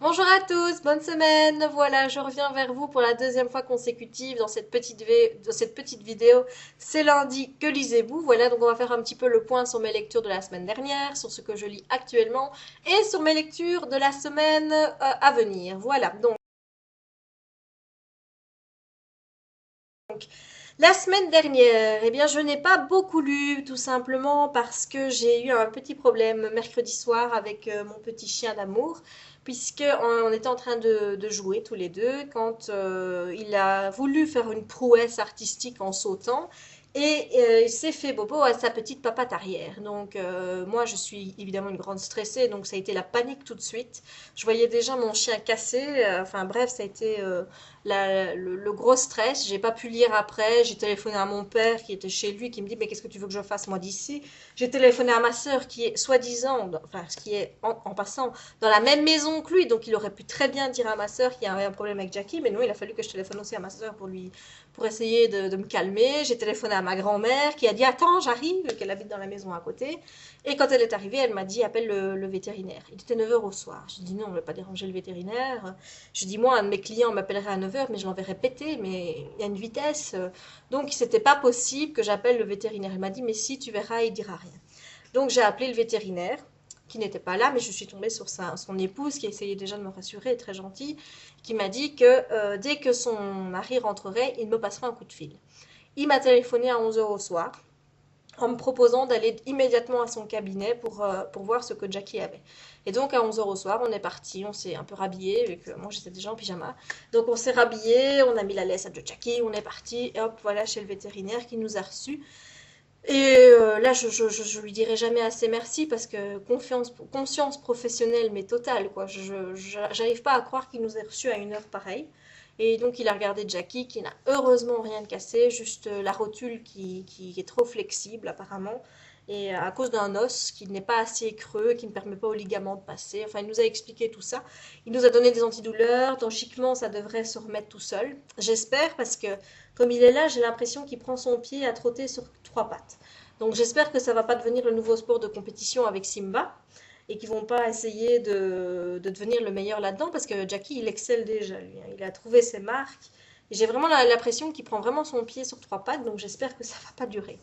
Bonjour à tous, bonne semaine. Voilà, je reviens vers vous pour la deuxième fois consécutive dans cette petite vidéo. C'est lundi, que lisez-vous? Voilà, donc on va faire un petit peu le point sur mes lectures de la semaine dernière, sur ce que je lis actuellement et sur mes lectures de la semaine à venir. Voilà, donc la semaine dernière, eh bien, je n'ai pas beaucoup lu, tout simplement parce que j'ai eu un petit problème mercredi soir avec mon petit chien d'amour, puisque on était en train de jouer tous les deux quand il a voulu faire une prouesse artistique en sautant. Et il s'est fait bobo à sa petite papate arrière. Donc moi je suis évidemment une grande stressée, donc ça a été la panique tout de suite. Je voyais déjà mon chien cassé. Enfin bref, ça a été le gros stress. J'ai pas pu lire après. J'ai téléphoné à mon père qui était chez lui, qui me dit mais qu'est-ce que tu veux que je fasse moi d'ici? J'ai téléphoné à ma sœur qui est soi-disant, enfin ce qui est en passant dans la même maison que lui, donc il aurait pu très bien dire à ma sœur qu'il y avait un problème avec Jackie, mais non, il a fallu que je téléphone aussi à ma sœur pour essayer de me calmer. J'ai téléphoné à ma grand-mère qui a dit attends j'arrive, qu'elle habite dans la maison à côté. Et quand elle est arrivée, elle m'a dit appelle le vétérinaire. Il était 9 heures au soir. J'ai dit non, on ne va pas déranger le vétérinaire. Je dis moi, un de mes clients m'appellerait à 9 heures, mais je l'enverrais péter, mais il y a une vitesse. Donc c'était pas possible que j'appelle le vétérinaire. Elle m'a dit mais si tu verras, il dira rien. Donc j'ai appelé le vétérinaire qui n'était pas là, mais je suis tombée sur son épouse qui essayait déjà de me rassurer, très gentille, qui m'a dit que dès que son mari rentrerait, il me passerait un coup de fil. Il m'a téléphoné à 11 heures au soir en me proposant d'aller immédiatement à son cabinet pour voir ce que Jackie avait. Et donc à 11 heures au soir, on est parti, on s'est un peu rhabillé, vu que moi j'étais déjà en pyjama. Donc on s'est rhabillé, on a mis la laisse à Jackie, on est parti, et hop, voilà chez le vétérinaire qui nous a reçus. Et là, je lui dirai jamais assez merci parce que conscience professionnelle, mais totale, quoi. J'arrive pas à croire qu'il nous ait reçus à une heure pareille. Et donc, il a regardé Jackie, qui n'a heureusement rien de cassé, juste la rotule qui est trop flexible, apparemment. Et à cause d'un os qui n'est pas assez creux, qui ne permet pas aux ligaments de passer. Enfin, il nous a expliqué tout ça. Il nous a donné des antidouleurs. Logiquement, ça devrait se remettre tout seul. J'espère parce que comme il est là, j'ai l'impression qu'il prend son pied à trotter sur trois pattes. Donc j'espère que ça va pas devenir le nouveau sport de compétition avec Simba et qu'ils vont pas essayer de devenir le meilleur là-dedans parce que Jackie il excelle déjà lui, hein. Il a trouvé ses marques et j'ai vraiment l'impression qu'il prend vraiment son pied sur trois pattes, donc j'espère que ça va pas durer.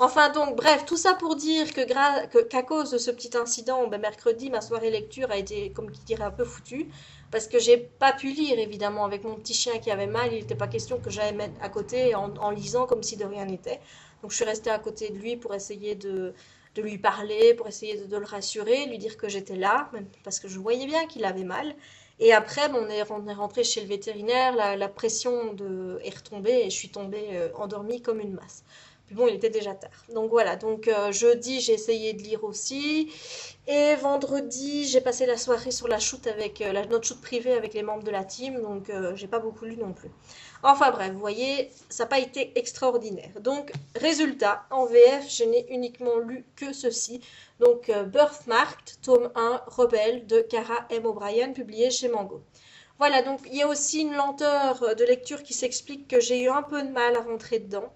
Enfin donc bref, tout ça pour dire qu'à cause de ce petit incident, ben, mercredi ma soirée lecture a été comme qui dirait un peu foutue parce que j'ai pas pu lire évidemment avec mon petit chien qui avait mal, il n'était pas question que j'aille mettre à côté en lisant comme si de rien n'était. Donc je suis restée à côté de lui pour essayer de lui parler, pour essayer de le rassurer, lui dire que j'étais là, même parce que je voyais bien qu'il avait mal. Et après, bon, on est rentré chez le vétérinaire, la pression est retombée et je suis tombée endormie comme une masse. Puis bon, il était déjà tard. Donc voilà, donc jeudi, j'ai essayé de lire aussi. Et vendredi, j'ai passé la soirée sur la shoot avec notre shoot privée avec les membres de la team, donc j'ai pas beaucoup lu non plus. Enfin bref, vous voyez, ça n'a pas été extraordinaire. Donc, résultat, en VF, je n'ai uniquement lu que ceci. Donc, Birthmarked, tome 1, Rebelle de Cara M. O'Brien, publié chez Mango. Voilà, donc il y a aussi une lenteur de lecture qui s'explique que j'ai eu un peu de mal à rentrer dedans.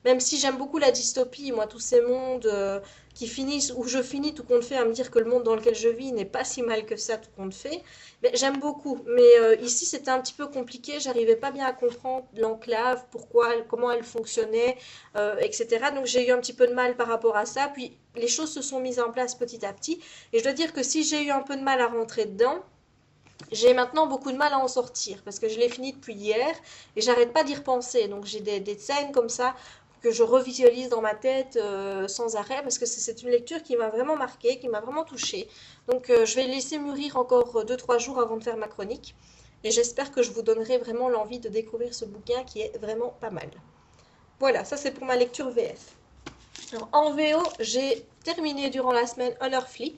Même si j'aime beaucoup la dystopie, moi, tous ces mondes qui finissent, où je finis tout compte fait à me dire que le monde dans lequel je vis n'est pas si mal que ça, tout compte fait, mais j'aime beaucoup. Mais ici, c'était un petit peu compliqué, j'arrivais pas bien à comprendre l'enclave, pourquoi, comment elle fonctionnait, etc. Donc j'ai eu un petit peu de mal par rapport à ça, puis les choses se sont mises en place petit à petit, et je dois dire que si j'ai eu un peu de mal à rentrer dedans, j'ai maintenant beaucoup de mal à en sortir parce que je l'ai fini depuis hier et j'arrête pas d'y repenser. Donc j'ai des scènes comme ça que je revisualise dans ma tête sans arrêt parce que c'est une lecture qui m'a vraiment marquée, qui m'a vraiment touchée. Donc je vais laisser mûrir encore 2 3 jours avant de faire ma chronique et j'espère que je vous donnerai vraiment l'envie de découvrir ce bouquin qui est vraiment pas mal. Voilà, ça c'est pour ma lecture VF. Alors, en VO, j'ai terminé durant la semaine Honor Flea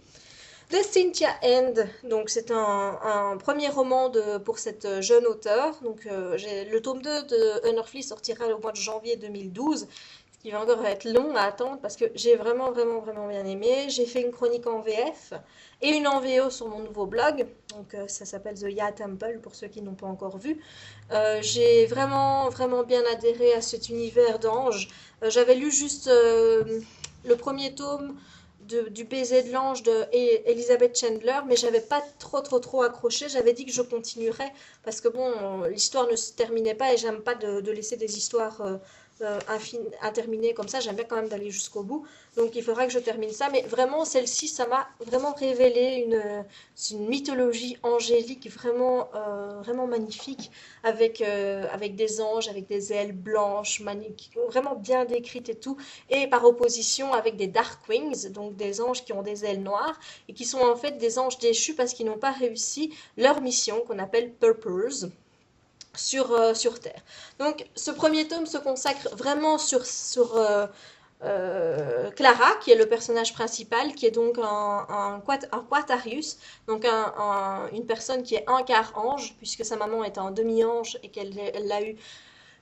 de Cynthia End. Donc c'est un premier roman pour cette jeune auteure. Donc le tome 2 de Unnerfly sortira au mois de janvier 2012. Ce qui va encore être long à attendre parce que j'ai vraiment vraiment vraiment bien aimé. J'ai fait une chronique en VF et une en VO sur mon nouveau blog. Donc ça s'appelle The Ya Temple pour ceux qui n'ont pas encore vu. J'ai vraiment vraiment bien adhéré à cet univers d'ange. J'avais lu juste le premier tome du baiser de l'ange de Elizabeth Chandler, mais j'avais pas trop accroché. J'avais dit que je continuerais parce que bon, l'histoire ne se terminait pas et j'aime pas de laisser des histoires interminées comme ça. J'aime bien quand même d'aller jusqu'au bout. Donc il faudra que je termine ça. Mais vraiment, celle-ci, ça m'a vraiment révélé c'est une mythologie angélique vraiment magnifique avec des anges, avec des ailes blanches, vraiment bien décrites et tout, et par opposition avec des Dark Wings, donc des anges qui ont des ailes noires, et qui sont en fait des anges déchus parce qu'ils n'ont pas réussi leur mission, qu'on appelle Purpose, sur Terre. Donc ce premier tome se consacre vraiment sur Clara, qui est le personnage principal, qui est donc un Quatarius, donc une personne qui est un quart ange, puisque sa maman est un demi-ange et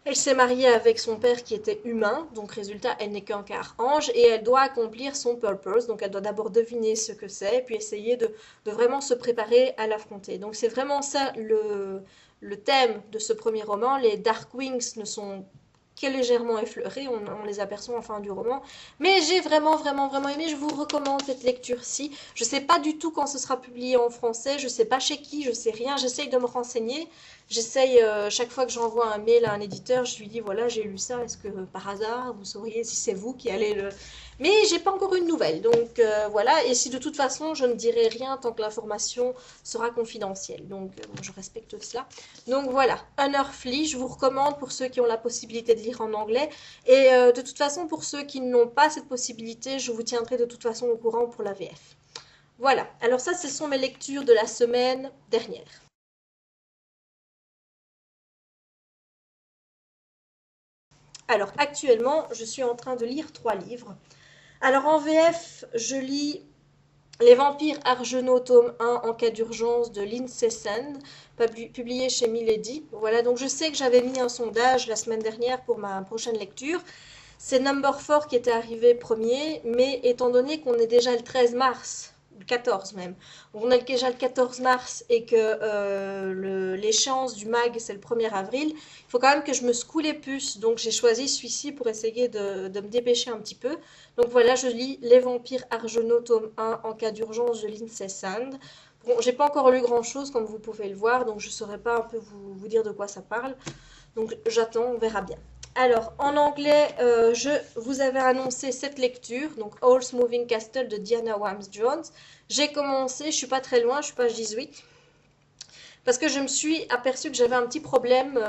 elle s'est mariée avec son père qui était humain, donc résultat, elle n'est qu'un quart ange, et elle doit accomplir son purpose, donc elle doit d'abord deviner ce que c'est, puis essayer de vraiment se préparer à l'affronter. Donc c'est vraiment ça le thème de ce premier roman. Les Dark Wings ne sont que légèrement effleurés, on les aperçoit en fin du roman, mais j'ai vraiment aimé, je vous recommande cette lecture-ci. Je ne sais pas du tout quand ce sera publié en français, je ne sais pas chez qui, je ne sais rien, j'essaye de me renseigner. J'essaye, chaque fois que j'envoie un mail à un éditeur, je lui dis voilà, j'ai lu ça, est-ce que par hasard vous sauriez si c'est vous qui allez le. Mais j'ai pas encore une nouvelle, donc voilà. Et si de toute façon je ne dirai rien tant que l'information sera confidentielle, donc je respecte cela. Donc voilà, Unearthly, je vous recommande pour ceux qui ont la possibilité de lire en anglais. Et de toute façon, pour ceux qui n'ont pas cette possibilité, je vous tiendrai de toute façon au courant pour la VF. Voilà, alors ça, ce sont mes lectures de la semaine dernière. Alors actuellement, je suis en train de lire 3 livres. Alors en VF, je lis Les Vampires Argenaux, tome 1 en cas d'urgence de Lindsay Sand, publié chez Milady. Voilà, donc je sais que j'avais mis un sondage la semaine dernière pour ma prochaine lecture. C'est Number 4 qui était arrivé premier, mais étant donné qu'on est déjà le 13 mars, le 14 même, on est déjà le 14 mars et que l'échéance du MAG c'est le 1er avril, il faut quand même que je me secoue les puces, donc j'ai choisi celui-ci pour essayer de me dépêcher un petit peu. Donc voilà, je lis Les Vampires Argenaux, tome 1 en cas d'urgence de Lindsay Sand. Bon, j'ai pas encore lu grand chose comme vous pouvez le voir, donc je saurais pas un peu vous dire de quoi ça parle. Donc j'attends, on verra bien. Alors, en anglais, je vous avais annoncé cette lecture, donc Howl's Moving Castle de Diana Wynne-Jones. J'ai commencé, je suis pas très loin, je suis page 18, parce que je me suis aperçue que j'avais un petit problème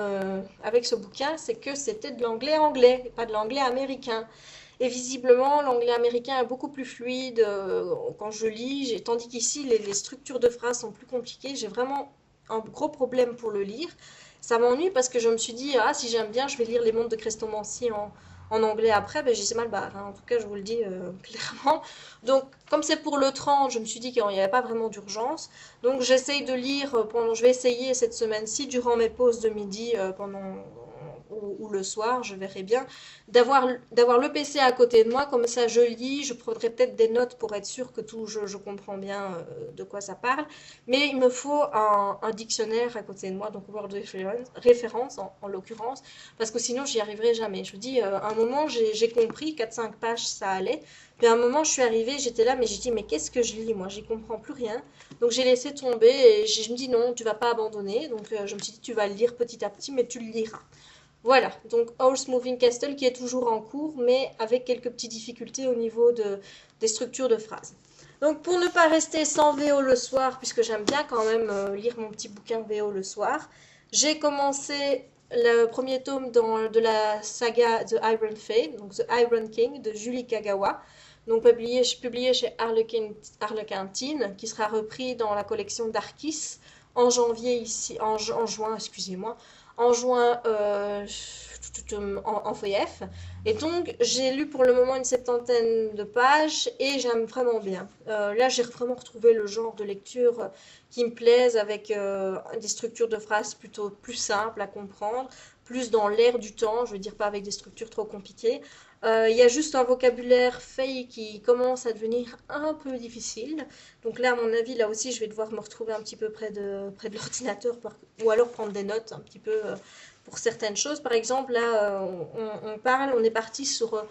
avec ce bouquin, c'est que c'était de l'anglais anglais, pas de l'anglais américain. Et visiblement, l'anglais américain est beaucoup plus fluide quand je lis, tandis qu'ici, les structures de phrases sont plus compliquées. J'ai vraiment un gros problème pour le lire. Ça m'ennuie parce que je me suis dit, ah, si j'aime bien, je vais lire Les Mondes de Crestomancie en anglais après. Ben, j'ai mal barre, hein. En tout cas, je vous le dis clairement. Donc, comme c'est pour le 30, je me suis dit qu'il n'y avait pas vraiment d'urgence. Donc, j'essaye de lire je vais essayer cette semaine-ci, durant mes pauses de midi, ou le soir, je verrai bien, d'avoir le PC à côté de moi, comme ça je lis, je prendrai peut-être des notes pour être sûr que je comprends bien de quoi ça parle, mais il me faut un dictionnaire à côté de moi, donc Word Référence en l'occurrence, parce que sinon j'y arriverai jamais. Je vous dis, à un moment j'ai compris, 4-5 pages ça allait, puis à un moment je suis arrivée, j'étais là, mais j'ai dit, mais qu'est-ce que je lis moi, j'y comprends plus rien, donc j'ai laissé tomber et je me dis non, tu vas pas abandonner, donc je me suis dit, tu vas le lire petit à petit, mais tu le liras. Voilà, donc Howl's Moving Castle qui est toujours en cours, mais avec quelques petites difficultés au niveau des structures de phrases. Donc pour ne pas rester sans VO le soir, puisque j'aime bien quand même lire mon petit bouquin VO le soir, j'ai commencé le premier tome de la saga The Iron Fang, donc The Iron King de Julie Kagawa, donc publié chez Harlequin Teen, qui sera repris dans la collection d'Arkis en juin, excusez-moi, en juin en VF. Et donc, j'ai lu pour le moment une 70aine de pages et j'aime vraiment bien. Là, j'ai vraiment retrouvé le genre de lecture qui me plaise avec des structures de phrases plutôt plus simples à comprendre, plus dans l'air du temps, je veux dire pas avec des structures trop compliquées. Il y a juste un vocabulaire fey qui commence à devenir un peu difficile. Donc là, à mon avis, là aussi, je vais devoir me retrouver un petit peu près de l'ordinateur ou alors prendre des notes un petit peu pour certaines choses. Par exemple, là, on est parti sur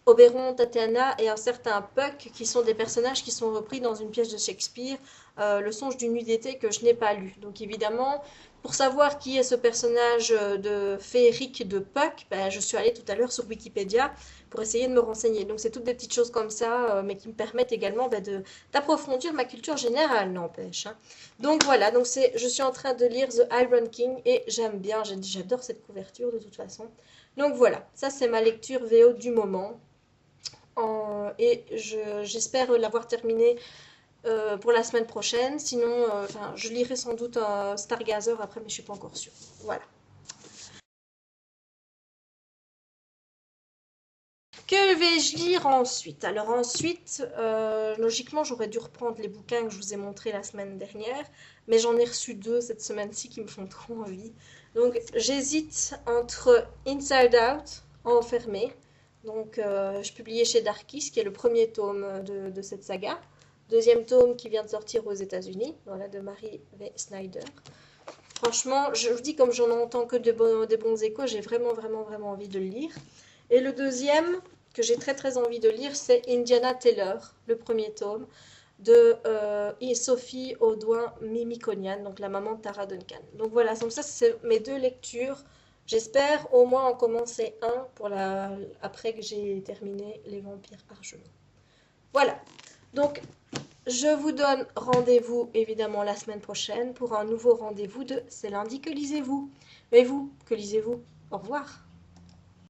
Oberon, Tatiana et un certain Puck, qui sont des personnages qui sont repris dans une pièce de Shakespeare, Le songe d'une nuit d'été, que je n'ai pas lu. Donc évidemment, pour savoir qui est ce personnage de féerique de Puck, ben, je suis allée tout à l'heure sur Wikipédia pour essayer de me renseigner. Donc c'est toutes des petites choses comme ça, mais qui me permettent également ben, d'approfondir ma culture générale, n'empêche. Hein. Donc voilà, donc je suis en train de lire The Iron King et j'aime bien, j'adore cette couverture de toute façon. Donc voilà, ça c'est ma lecture VO du moment. Et j'espère l'avoir terminé pour la semaine prochaine. Sinon, je lirai sans doute un Stargazer après, mais je ne suis pas encore sûre. Voilà. Que vais-je lire ensuite? Alors ensuite, logiquement, j'aurais dû reprendre les bouquins que je vous ai montrés la semaine dernière, mais j'en ai reçu deux cette semaine-ci qui me font trop envie. Donc j'hésite entre Inside Out, Enfermé. Donc je publiais chez Darkis, qui est le premier tome de cette saga. Deuxième tome qui vient de sortir aux États-Unis, voilà, de Mary V. Snyder. Franchement, je vous dis, comme j'en entends que des bons échos, j'ai vraiment, vraiment, vraiment envie de le lire. Et le deuxième, que j'ai très, très envie de lire, c'est Indiana Taylor, le premier tome, de Sophie Audouin-Mimiconian, donc la maman de Tara Duncan. Donc voilà, donc ça, c'est mes deux lectures. J'espère au moins en commencer un après que j'ai terminé Les Vampires Parchemins. Voilà, donc je vous donne rendez-vous évidemment la semaine prochaine pour un nouveau rendez-vous de C'est lundi que lisez-vous. Mais vous, que lisez-vous? Au revoir.